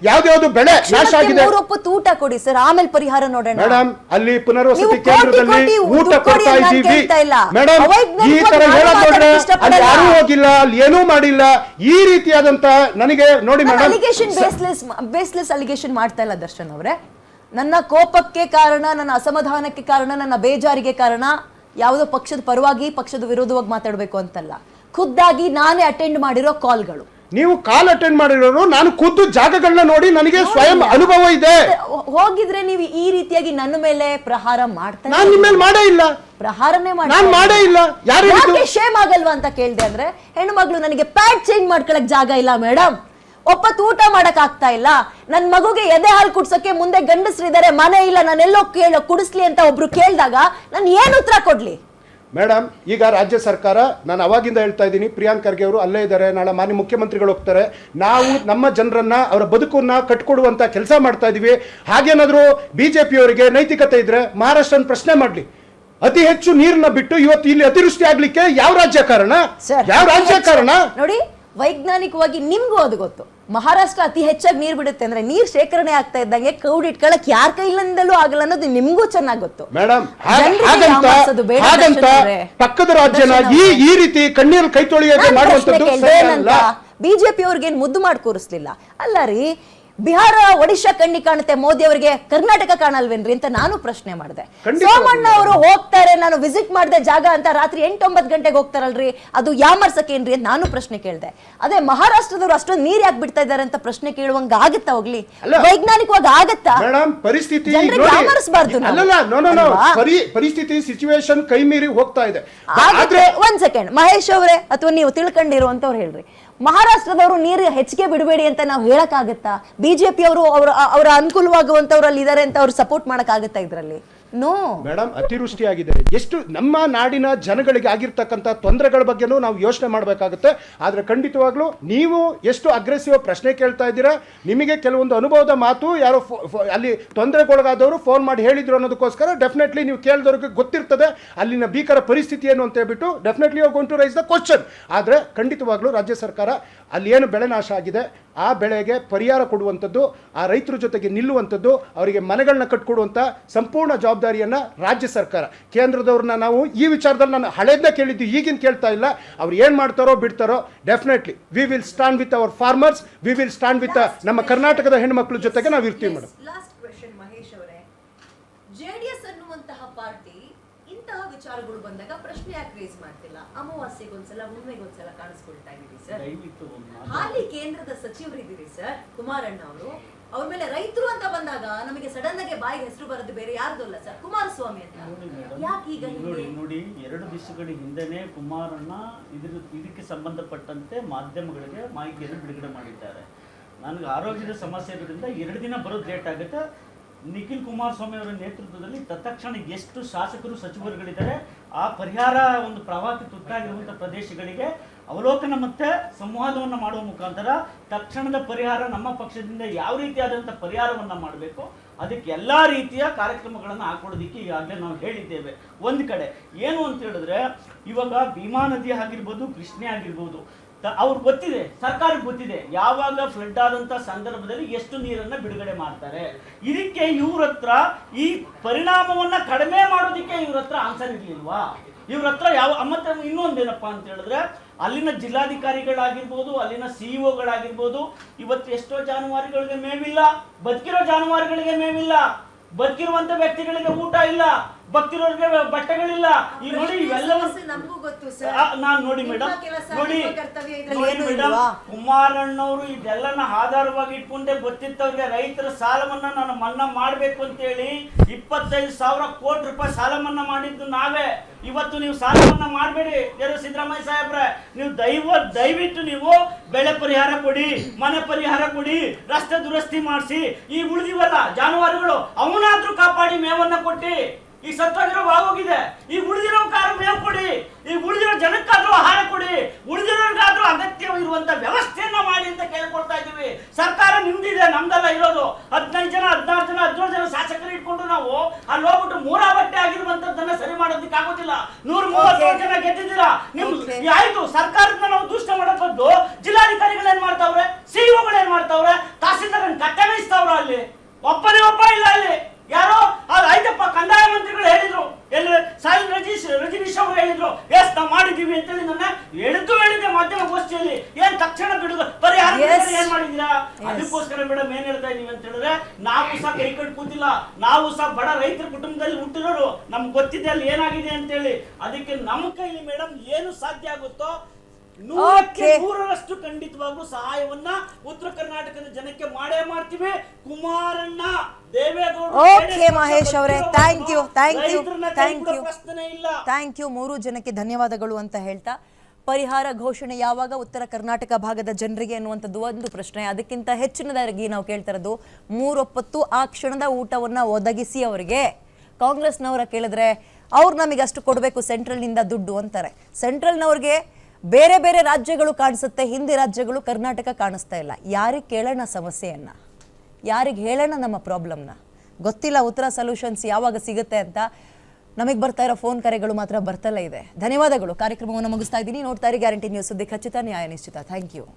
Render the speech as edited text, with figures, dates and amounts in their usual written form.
ಯಾವ್ದು ಬೆಳೆ ನಾಶ ಆಗಿದೆ ಊಟ ಕೊಡಿ ಸರ್, ಆಮೇಲೆ ಪರಿಹಾರ ನೋಡೋಣ ಮೇಡಮ್. ಅಲ್ಲಿ ಪುನರ್ವಸತಿ ಕೇಂದ್ರದಲ್ಲಿ ಊಟ ಕೊಡ್ತಾ ಇದ್ದೀವಿ ಮೇಡಮ್. ಈ ತರ ಹೇಳೋದ್ ನೋಡ್ರೆ ಅಲ್ಲಿ ಯಾರೂ ಹೋಗಿಲ್ಲ, ಅಲ್ಲಿ ಏನೂ ಮಾಡಿಲ್ಲ. ಈ ರೀತಿಯಾದಂತ ನನಗೆ ನೋಡಿ ಮೇಡಮ್, ಅಲಿಗೇಷನ್ ಬೇಸ್ಲೆಸ್ ಅಲಿಗೇಷನ್ ಮಾಡ್ತಾ ಇಲ್ಲ ದರ್ಶನ್ ಅವರೇ. ನನ್ನ ಕೋಪಕ್ಕೆ ಕಾರಣ, ನನ್ನ ಅಸಮಾಧಾನಕ್ಕೆ ಕಾರಣ, ನನ್ನ ಬೇಜಾರಿಗೆ ಕಾರಣ ಯಾವುದೋ ಪಕ್ಷದ ಪರವಾಗಿ ಪಕ್ಷದ ವಿರೋಧವಾಗಿ ಮಾತಾಡಬೇಕು ಅಂತಲ್ಲ, ಖುದ್ದಾಗಿ ನಾನೇ ಅಟೆಂಡ್ ಮಾಡಿರೋ ಕಾಲ್ಗಳು. ನೀವು ಕಾಲ್ ಅಟೆಂಡ್ ಮಾಡಿರೋರು, ನಾನು ಖುದ್ದು ಜಾಗಗಳನ್ನ ನೋಡಿ ನನಗೆ ಸ್ವಯಂ ಅನುಭವ ಇದೆ. ಹೋಗಿದ್ರೆ ನೀವು ಈ ರೀತಿಯಾಗಿ ನನ್ನ ಮೇಲೆ ಪ್ರಹಾರ ಮಾಡ್ತಾ, ನಾನು ನಿಮ್ಮ ಮೇಲೆ ಮಾಡೇ ಇಲ್ಲ, ಪ್ರಹಾರನೇ ನಾನು ಮಾಡೇ ಇಲ್ಲ. ಯಾರು ಶೇಮ್ ಆಗಲ್ವಾ ಅಂತ ಕೇಳಿದೆ. ಅಂದ್ರೆ ಹೆಣ್ಣು ಮಗಳು ನನಗೆ ಪ್ಯಾಡ್ ಚೇಂಜ್ ಮಾಡ್ಕೊಳಕ್ ಜಾಗ ಇಲ್ಲ ಮೇಡಮ್, ಒಪ್ಪತ್ತು ಊಟ ಮಾಡಕ್ ಆಗ್ತಾ ಇಲ್ಲ, ನನ್ ಮಗುಗೆ ಎದೆ ಹಾಲು ಕುಡ್ಸೋಕೆ ಮುಂದೆ ಗಂಡಸ್ರಿದ್ದಾರೆ, ಮನೆ ಇಲ್ಲ, ನಾನೆಲ್ಲೋ ಕುಡಿಸ್ಲಿ ಅಂತ ಒಬ್ರು ಕೇಳಿದಾಗ ನಾನು ಏನ್ ಉತ್ತರ ಕೊಡ್ಲಿ ಮೇಡಮ್? ಈಗ ರಾಜ್ಯ ಸರ್ಕಾರ, ನಾನು ಅವಾಗಿಂದ ಹೇಳ್ತಾ ಇದ್ದೀನಿ, ಪ್ರಿಯಾಂಕ್ ಖರ್ಗೆ ಅವರು ಅಲ್ಲೇ ಇದ್ದಾರೆ, ನಾಳೆ ಮಾನ್ಯ ಮುಖ್ಯಮಂತ್ರಿಗಳು ಹೋಗ್ತಾರೆ. ನಾವು ನಮ್ಮ ಜನರನ್ನ, ಅವರ ಬದುಕನ್ನ ಕಟ್ಕೊಡುವಂತ ಕೆಲಸ ಮಾಡ್ತಾ ಇದೀವಿ. ಹಾಗೇನಾದ್ರೂ ಬಿಜೆಪಿ ಅವರಿಗೆ ನೈತಿಕತೆ ಇದ್ರೆ ಮಹಾರಾಷ್ಟ್ರನ ಪ್ರಶ್ನೆ ಮಾಡ್ಲಿ. ಅತಿ ಹೆಚ್ಚು ನೀರನ್ನ ಬಿಟ್ಟು ಇವತ್ತು ಇಲ್ಲಿ ಅತಿವೃಷ್ಟಿ ಆಗ್ಲಿಕ್ಕೆ ಯಾವ ರಾಜ್ಯ ಕಾರಣ? ಯಾವ ರಾಜ್ಯ ಕಾರಣ? ನೋಡಿ, ವೈಜ್ಞಾನಿಕವಾಗಿ ನಿಮ್ಗೂ ಅದು ಗೊತ್ತು. ಮಹಾರಾಷ್ಟ್ರ ಅತಿ ಹೆಚ್ಚಾಗಿ ನೀರ್ ಬಿಡುತ್ತೆ ಅಂದ್ರೆ ನೀರ್ ಶೇಖರಣೆ ಆಗ್ತಾ ಇದ್ದಂಗೆ ಕ್ರೌಡ್ ಇಟ್ಕೊಳಕ್ ಯಾರ ಕೈಲಿಂದಲೂ ಆಗಲ್ಲ ಅನ್ನೋದು ನಿಮ್ಗೂ ಚೆನ್ನಾಗಿ ಗೊತ್ತು ಮೇಡಮ್. ಹಾಗಂತ ಪಕ್ಕದ ರಾಜ್ಯನ ಈ ರೀತಿ ಕಣ್ಣೀರು ಕೈ ತೊಳೆಯೋದು ಮಾಡುವಂತದ್ದು ಬಿಜೆಪಿ ಅವ್ರಿಗೆ ಏನ್ ಮುದ್ದು ಮಾಡಿ ಕೂರಿಸ್ಲಿಲ್ಲ ಅಲ್ಲ ರೀ. ಬಿಹಾರ, ಒಡಿಶಾ ಕಣ್ಣಿ ಕಾಣುತ್ತೆ, ಮೋದಿ ಅವರಿಗೆ ಕರ್ನಾಟಕ ಕಾಣಲ್ವೇನ್ರಿ ಅಂತ ನಾನು ಪ್ರಶ್ನೆ ಮಾಡಿದೆ. ಸೋಮಣ್ಣ ಅವರು ಹೋಗ್ತಾರೆ, ನಾನು ವಿಸಿಟ್ ಮಾಡಿದೆ ಜಾಗ ಅಂತ ರಾತ್ರಿ 8-9 ಗಂಟೆಗೆ ಹೋಗ್ತಾರಲ್ರಿ, ಅದು ಯಾಮರ್ಸಕೇನ್ರಿ ಅಂತ ನಾನು ಪ್ರಶ್ನೆ ಕೇಳಿದೆ. ಅದೇ ಮಹಾರಾಷ್ಟ್ರದವ್ರು ಅಷ್ಟೊಂದು ನೀರ್ ಯಾಕೆ ಬಿಡ್ತಾ ಇದ್ದಾರೆ ಅಂತ ಪ್ರಶ್ನೆ ಕೇಳುವಂಗ ಆಗತ್ತಾ? ಹೋಗ್ಲಿ, ವೈಜ್ಞಾನಿಕವಾಗಿ ಆಗತ್ತಾ? ಪರಿಸ್ಥಿತಿ ಯಾಮರ್ಸ್ಬಾರ್ದು. ಪರಿಸ್ಥಿತಿ ಸಿಚುವೇಶನ್ ಕೈ ಮೀರಿ ಹೋಗ್ತಾ ಇದೆ. ಒಂದ್ ಸೆಕೆಂಡ್ ಮಹೇಶ್ ಅವರೇ, ಅಥವಾ ನೀವು ತಿಳ್ಕೊಂಡಿರುವಂತವ್ರು ಹೇಳ್ರಿ, ಮಹಾರಾಷ್ಟ್ರದವರು ನೀರು ಹೆಚ್ಚಿಗೆ ಬಿಡಬೇಡಿ ಅಂತ ನಾವು ಹೇಳಕ್ ಆಗತ್ತಾ? ಬಿಜೆಪಿ ಅವರು ಅವರ ಅನುಕೂಲವಾಗುವಂತವ್ರಲ್ಲಿ ಇದಾರೆ ಅಂತ ಅವ್ರು ಸಪೋರ್ಟ್ ಮಾಡಕ್ ಆಗತ್ತಾ ಇದ್ರಲ್ಲಿ? No madam. ಅತಿವೃಷ್ಟಿ ಆಗಿದೆ, ಎಷ್ಟು ನಮ್ಮ ನಾಡಿನ ಜನಗಳಿಗೆ ಆಗಿರ್ತಕ್ಕಂಥ ತೊಂದರೆಗಳ ಬಗ್ಗೆನೂ ನಾವು ಯೋಚನೆ ಮಾಡಬೇಕಾಗುತ್ತೆ. ಆದರೆ ಖಂಡಿತವಾಗ್ಲೂ ನೀವು ಎಷ್ಟು ಅಗ್ರೆಸಿವ್ ಪ್ರಶ್ನೆ ಕೇಳ್ತಾ ಇದ್ದೀರಾ, ನಿಮಗೆ ಕೆಲವೊಂದು ಅನುಭವದ ಮಾತು ಯಾರೋ ಅಲ್ಲಿ ತೊಂದರೆಗೊಳಗಾದವರು ಫೋನ್ ಮಾಡಿ ಹೇಳಿದ್ರು ಅನ್ನೋದಕ್ಕೋಸ್ಕರ ಡೆಫಿನೆಟ್ಲಿ ನೀವು ಕೇಳಿದವ್ರಿಗೆ ಗೊತ್ತಿರ್ತದೆ ಅಲ್ಲಿನ ಭೀಕರ ಪರಿಸ್ಥಿತಿ ಏನು ಅಂತ ಹೇಳ್ಬಿಟ್ಟು definitely you are going to raise the question. ಆದರೆ ಖಂಡಿತವಾಗ್ಲೂ ರಾಜ್ಯ ಸರ್ಕಾರ ಅಲ್ಲಿ ಏನು ಬೆಳೆ ನಾಶ ಆಗಿದೆ ಆ ಬೆಳೆಗೆ ಪರಿಹಾರ ಕೊಡುವಂಥದ್ದು, ಆ ರೈತರ ಜೊತೆಗೆ ನಿಲ್ಲುವಂಥದ್ದು, ಅವರಿಗೆ ಮನೆಗಳನ್ನ ಕಟ್ಕೊಡುವಂಥ ಸಂಪೂರ್ಣ ಜವಾಬ್ದಾರಿಯನ್ನು ರಾಜ್ಯ ಸರ್ಕಾರ, ಕೇಂದ್ರದವ್ರನ್ನ ನಾವು ಈ ವಿಚಾರದಲ್ಲಿ ನಾನು ಹಳೇದನ್ನ ಕೇಳಿದ್ದು, ಈಗಿನ ಕೇಳ್ತಾ ಇಲ್ಲ. ಅವ್ರು ಏನು ಮಾಡ್ತಾರೋ ಬಿಡ್ತಾರೋ, definitely we will stand with our farmers, we will stand with ನಮ್ಮ ಕರ್ನಾಟಕದ ಹೆಣ್ಮಕ್ಳ ಜೊತೆಗೆ ನಾವು ಇರ್ತೀವಿ ಮೇಡಮ್. ಲಾಸ್ಟ್ ಕ್ವೆಶ್ಚನ್ ಮಹೇಶ್ ಅವರೇ, ಜೆಡಿಎಸ್ ಅನ್ನುವಂತಹ ಪಾರ್ಟಿ ಇಂತಹ ವಿಚಾರಗಳು ಬಂದಾಗ ಪ್ರಶ್ನೆ ಯಾಕೆ ರೇಸ್ ಮಾಡ್ತಿಲ್ಲ? ಅಮಾವಾಸ್ಯೆಗೊಂದ್ಸಲ, ಹುಣ್ಣಿಮೆಗೊಂದ್ಸಲ ಕಾಣಿಸ್ಕೊಳ್ತಾ ಇದೀವಿ ಸರ್. ಹಾಲಿ ಕೇಂದ್ರದ ಸಚಿವರಿದ್ದೀರಿ ಸರ್ ಕುಮಾರಣ್ಣ ಅವರು, ಅವ್ರ ಮೇಲೆ ರೈತರು ಅಂತ ಬಂದಾಗ ನಮಗೆ ಸಡನ್ ಆಗಿ ಬಾಯಿಗೆ ಹೆಸರು ಬರೋದು ಬೇರೆ ಯಾರ್ದು ಅಲ್ಲ ಸರ್, ಕುಮಾರಸ್ವಾಮಿ ಅಂತ. ಯಾಕೆ ಈಗ ನೋಡಿ 2 ದಿವಸಗಳ ಹಿಂದೆನೆ ಕುಮಾರಣ್ಣ ಇದಕ್ಕೆ ಸಂಬಂಧಪಟ್ಟಂತೆ ಮಾಧ್ಯಮಗಳಿಗೆ ಮಾಹಿತಿಯನ್ನು ಬಿಡುಗಡೆ ಮಾಡಿದ್ದಾರೆ. ನನಗೆ ಆರೋಗ್ಯದ ಸಮಸ್ಯೆ ಇರೋದ್ರಿಂದ 2 ದಿನ ಬರೋದು ಲೇಟ್ ಆಗುತ್ತೆ. ನಿಖಿಲ್ ಕುಮಾರಸ್ವಾಮಿ ಅವರ ನೇತೃತ್ವದಲ್ಲಿ ತತ್ಕ್ಷಣ ಎಷ್ಟು ಶಾಸಕರು ಸಚಿವರುಗಳಿದ್ದಾರೆ, ಆ ಪರಿಹಾರ ಒಂದು ಪ್ರವಾಹಕ್ಕೆ ತುತ್ತಾಗಿರುವಂಥ ಪ್ರದೇಶಗಳಿಗೆ ಅವಲೋಕನ ಮತ್ತೆ ಸಂವಾದವನ್ನು ಮಾಡುವ ಮುಖಾಂತರ ತಕ್ಷಣದ ಪರಿಹಾರ ನಮ್ಮ ಪಕ್ಷದಿಂದ ಯಾವ ರೀತಿಯಾದಂಥ ಪರಿಹಾರವನ್ನು ಮಾಡಬೇಕು ಅದಕ್ಕೆ ಎಲ್ಲ ರೀತಿಯ ಕಾರ್ಯಕ್ರಮಗಳನ್ನು ಹಾಕೊಳ್ಳೋದಕ್ಕೆ ಈಗಾಗಲೇ ನಾವು ಹೇಳಿದ್ದೇವೆ. ಒಂದು ಕಡೆ ಏನು ಅಂತ ಹೇಳಿದ್ರೆ, ಇವಾಗ ಭೀಮಾ ನದಿ ಆಗಿರ್ಬೋದು, ಕೃಷ್ಣೆ ಆಗಿರ್ಬೋದು, ಅವ್ರಿಗೆ ಗೊತ್ತಿದೆ, ಸರ್ಕಾರಕ್ಕೆ ಗೊತ್ತಿದೆ ಯಾವಾಗ ಫ್ಲಡ್ ಆದಂಥ ಸಂದರ್ಭದಲ್ಲಿ ಎಷ್ಟು ನೀರನ್ನು ಬಿಡುಗಡೆ ಮಾಡ್ತಾರೆ. ಇದಕ್ಕೆ ಇವ್ರ ಹತ್ರ ಈ ಪರಿಣಾಮವನ್ನು ಕಡಿಮೆ ಮಾಡೋದಕ್ಕೆ ಇವ್ರ ಹತ್ರ ಆನ್ಸರ್ ಇರಲಿಲ್ವಾ? ಇವ್ರ ಹತ್ರ ಮತ್ತೆ ಇನ್ನೊಂದೇನಪ್ಪ ಅಂತ ಹೇಳಿದ್ರೆ, ಅಲ್ಲಿನ ಜಿಲ್ಲಾಧಿಕಾರಿಗಳಾಗಿರ್ಬೋದು, ಅಲ್ಲಿನ ಸಿಇಒಗಳಾಗಿರ್ಬೋದು, ಇವತ್ತು ಎಷ್ಟೋ ಜಾನುವಾರುಗಳಿಗೆ ಮೇವಿಲ್ಲ, ಬದುಕಿರೋ ಜಾನುವಾರುಗಳಿಗೆ ಮೇವಿಲ್ಲ, ಬದುಕಿರುವಂತ ವ್ಯಕ್ತಿಗಳಿಗೆ ಊಟ ಇಲ್ಲ, ಭಕ್ತಿರೋರಿಗೆ ಬಟ್ಟೆಗಳಿಲ್ಲ. ಈ ನೋಡಿ ನಾನು ನೋಡಿ ಮೇಡಮ್, ನೋಡಿ ಮೇಡಮ್, ಕುಮಾರಣ್ಣವರು ಇದೆಲ್ಲನ ಆಧಾರವಾಗಿ ಇಟ್ಕೊಂಡೆ ಗೊತ್ತಿತ್ತವ್ರಿಗೆ ರೈತರ ಸಾಲವನ್ನ ನಾನು ಮನ್ನಾ ಮಾಡ್ಬೇಕು ಅಂತ ಹೇಳಿ 25,000 ಕೋಟಿ ರೂಪಾಯಿ ಸಾಲ ಮನ್ನಾ ಮಾಡಿದ್ದು ನಾವೇ. ಇವತ್ತು ನೀವು ಸಾಲ ಮನ್ನಾ ಮಾಡಬೇಡಿ ಸಿದ್ದರಾಮಯ್ಯ ಸಾಹೇಬ್ರೆ, ನೀವು ದಯವಿಟ್ಟು ನೀವು ಬೆಳೆ ಪರಿಹಾರ ಕೊಡಿ, ಮನೆ ಪರಿಹಾರ ಕೊಡಿ, ರಸ್ತೆ ದುರಸ್ತಿ ಮಾಡಿಸಿ, ಈ ಉಳಿದಿವಲ್ಲ ಜಾನುವಾರುಗಳು ಅವನಾದ್ರೂ ಕಾಪಾಡಿ, ಮೇವನ್ನ ಕೊಟ್ಟಿ. ಈ ಸತ್ತೋಗಿರೋ ಆಗೋಗಿದೆ, ಈ ಉಳಿದಿರೋ ಕಾರು ಮೇವು ಕೊಡಿ, ಈ ಉಳಿದಿರೋ ಜನಕ್ಕಾದ್ರೂ ಆಹಾರ ಕೊಡಿ, ಉಳಿದಿರೋರ್ಗಾದ್ರೂ ಅಗತ್ಯವಿರುವಂತ ವ್ಯವಸ್ಥೆಯನ್ನ ಮಾಡಿ ಅಂತ ಕೇಳ್ಕೊಳ್ತಾ ಇದ್ದೀವಿ. ಸರ್ಕಾರ ನಿಮ್ದಿದೆ, ನಮ್ದೆಲ್ಲ ಇರೋದು. 15 ಜನ 16 ಜನ 17 ಜನ ಶಾಸಕರು ಇಟ್ಕೊಂಡು ನಾವು ಅಲ್ಲಿ ಹೋಗ್ಬಿಟ್ಟು ಮೂರಾಬಟ್ಟೆ ಆಗಿರುವಂತದ್ದನ್ನ ಸರಿ ಮಾಡೋದಕ್ಕೆ ಆಗೋದಿಲ್ಲ. 137 ಜನ ಗೆದ್ದಿದ್ದೀರಾ, ನಿಮ್ ಆಯ್ತು. ಸರ್ಕಾರದಿಂದ ನಾವು ದೂಷಣೆ ಮಾಡೋ ಬದಲು ಜಿಲ್ಲಾಧಿಕಾರಿಗಳು ಏನ್ ಮಾಡ್ತಾವ್ರೆ, ಸಿಇಒಗಳು ಏನ್ ಮಾಡ್ತಾವ್ರೆ, ತಹಸೀಲ್ದಾರ್ ಅಲ್ಲಿ? ಒಬ್ಬನೇ ಒಬ್ಬ ಇಲ್ಲ ಅಲ್ಲಿ. ಯಾರೋ ಆಯ್ತಪ್ಪ ಕಂದಾಯ ಮಂತ್ರಿಗಳು ಹೇಳಿದ್ರು, ಎಲ್ಲಿ ಸಾಯಿಲ್ ರಜನೀಶ್ ಅವರು ಹೇಳಿದ್ರು, ಎಸ್ ನಾವು ಮಾಡಿದೀವಿ ಅಂತೇಳಿ ನನ್ನ ಹೇಳಿದ್ದೆ ಮಾಧ್ಯಮಗೋಷ್ಠಿಯಲ್ಲಿ. ಏನ್ ತಕ್ಷಣ ಬಿಡುದು ಪರಿಹಾರ ಏನ್ ಮಾಡಿದೀರಾ? ಅದಕ್ಕೋಸ್ಕರ ಮೇಡಮ್ ಏನ್ ಹೇಳ್ತಾ ಇದೀವಿ ಅಂತ ಹೇಳಿದ್ರೆ, ನಾವು ಸಹ ಕೈ ಕಟ್ಟು ಕೂತಿಲ್ಲ, ನಾವು ಸಹ ಬಡ ರೈತರ ಕುಟುಂಬದಲ್ಲಿ ಹುಟ್ಟಿರೋರು, ನಮ್ಗೆ ಗೊತ್ತಿದೆ ಅಲ್ಲಿ ಏನಾಗಿದೆ ಅಂತೇಳಿ. ಅದಕ್ಕೆ ನಮ್ಮ ಕೈಲಿ ಮೇಡಮ್ ಏನು ಸಾಧ್ಯ ಆಗುತ್ತೋ 100% ಖಂಡಿತವಾಗ್ಲೂ ಸಹಾಯವನ್ನ ಉತ್ತರ ಕರ್ನಾಟಕದ ಜನಕ್ಕೆ ಮಾಡೇ ಮಾಡ್ತೀವಿ. ಕುಮಾರಣ್ಣ ಓಕೆ ಮಹೇಶ್ ಅವರೇ, ಥ್ಯಾಂಕ್ ಯು. 3 ಜನಕ್ಕೆ ಧನ್ಯವಾದಗಳು ಅಂತ ಹೇಳ್ತಾ, ಪರಿಹಾರ ಘೋಷಣೆ ಯಾವಾಗ ಉತ್ತರ ಕರ್ನಾಟಕ ಭಾಗದ ಜನರಿಗೆ ಅನ್ನುವಂಥದ್ದು ಒಂದು ಪ್ರಶ್ನೆ. ಅದಕ್ಕಿಂತ ಹೆಚ್ಚಿನದಾಗಿ ನಾವು ಕೇಳ್ತಾ ಇರೋದು 3 ಹೊತ್ತು ಆ ಕ್ಷಣದ ಊಟವನ್ನ ಒದಗಿಸಿ ಅವರಿಗೆ. ಕಾಂಗ್ರೆಸ್ನವರ ಕೇಳಿದ್ರೆ ಅವ್ರು ನಮಗೆ ಅಷ್ಟು ಕೊಡಬೇಕು ಸೆಂಟ್ರಲ್ನಿಂದ ದುಡ್ಡು ಅಂತಾರೆ. ಸೆಂಟ್ರಲ್ನವ್ರಿಗೆ ಬೇರೆ ಬೇರೆ ರಾಜ್ಯಗಳು ಕಾಣಿಸುತ್ತೆ, ಹಿಂದಿ ರಾಜ್ಯಗಳು, ಕರ್ನಾಟಕ ಕಾಣಿಸ್ತಾ ಇಲ್ಲ. ಯಾರಿಗೆ ಕೇಳೋಣ ಸಮಸ್ಯೆಯನ್ನ, ಯಾರಿಗೆ ಹೇಳೋಣ ನಮ್ಮ ಪ್ರಾಬ್ಲಮ್ನ? ಗೊತ್ತಿಲ್ಲ ಉತ್ತರ ಸೊಲ್ಯೂಷನ್ಸ್ ಯಾವಾಗ ಸಿಗುತ್ತೆ ಅಂತ. ನಮಗೆ ಬರ್ತಾ ಇರೋ ಫೋನ್ ಕರೆಗಳು ಮಾತ್ರ ಬರ್ತಲೇ ಇದೆ. ಧನ್ಯವಾದಗಳು. ಕಾರ್ಯಕ್ರಮವನ್ನು ಮುಗಿಸ್ತಾ ಇದ್ದೀನಿ. ನೋಡ್ತಾ ಇರಿ ಗ್ಯಾರಂಟಿ ನ್ಯೂಸ್, ಸುದ್ದಿ ಖಚಿತ, ನ್ಯಾಯ ನಿಶ್ಚಿತ. Thank you.